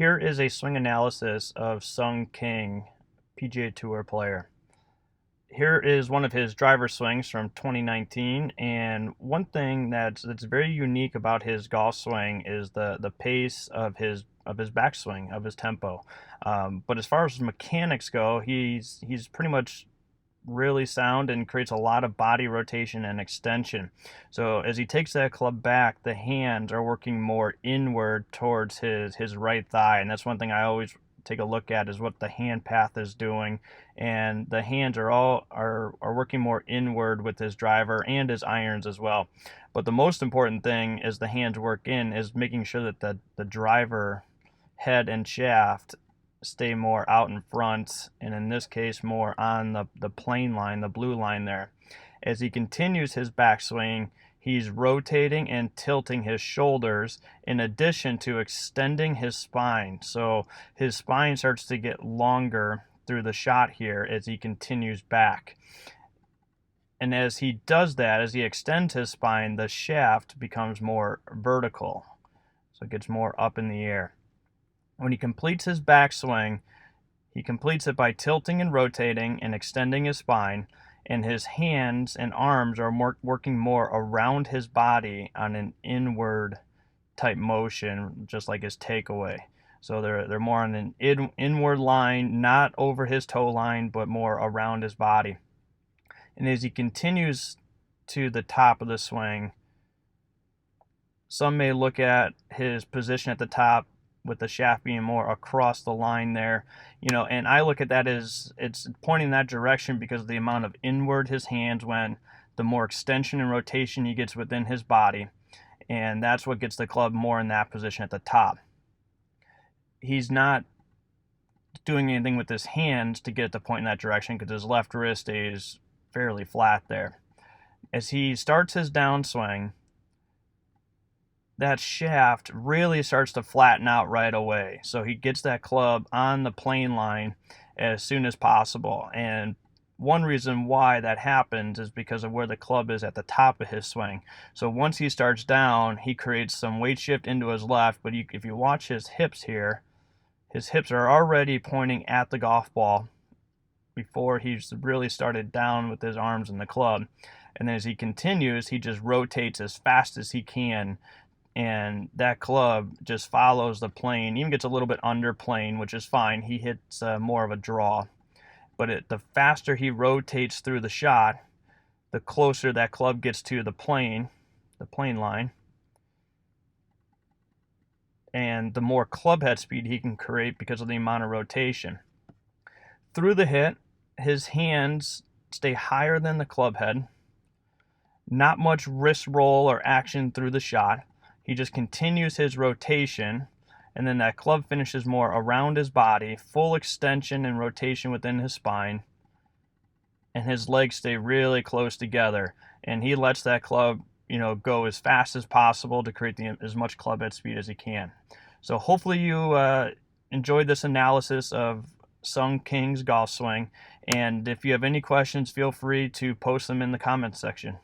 Here is a swing analysis of Kang, PGA Tour player. Here is one of his driver swings from 2019, and one thing that's very unique about his golf swing is the pace of his backswing, of his tempo. But as far as mechanics go, he's pretty much really sound and creates a lot of body rotation and extension. So as he takes that club back, the hands are working more inward towards his right thigh, and that's one thing I always take a look at, is what the hand path is doing. And the hands are working more inward with his driver and his irons as well. But the most important thing is the hands work in is making sure that the driver head and shaft stay more out in front, and in this case more on the plane line, the blue line there. As he continues his backswing, he's rotating and tilting his shoulders in addition to extending his spine. So his spine starts to get longer through the shot here as he continues back. And as he does that, as he extends his spine, the shaft becomes more vertical. So it gets more up in the air. When he completes his backswing, he completes it by tilting and rotating and extending his spine, and his hands and arms are working more around his body on an inward type motion, just like his takeaway. So they're more on an inward line, not over his toe line, but more around his body. And as he continues to the top of the swing, some may look at his position at the top with the shaft being more across the line there, and I look at that as it's pointing that direction because of the amount of inward his hands went, the more extension and rotation he gets within his body, and that's what gets the club more in that position at the top. He's not doing anything with his hands to get it to point in that direction because his left wrist stays fairly flat there. As he starts his downswing, that shaft really starts to flatten out right away. So he gets that club on the plane line as soon as possible. And one reason why that happens is because of where the club is at the top of his swing. So once he starts down, he creates some weight shift into his left, but if you watch his hips here, his hips are already pointing at the golf ball before he's really started down with his arms in the club. And then as he continues, he just rotates as fast as he can, and that club just follows the plane, even gets a little bit under plane, which is fine. He hits more of a draw. But the faster he rotates through the shot, the closer that club gets to the plane line, and the more club head speed he can create because of the amount of rotation. Through the hit, his hands stay higher than the club head. Not much wrist roll or action through the shot. He just continues his rotation, and then that club finishes more around his body, full extension and rotation within his spine, and his legs stay really close together, and he lets that club go as fast as possible to create as much club head speed as he can. So hopefully you enjoyed this analysis of Kang's golf swing, and if you have any questions, feel free to post them in the comments section.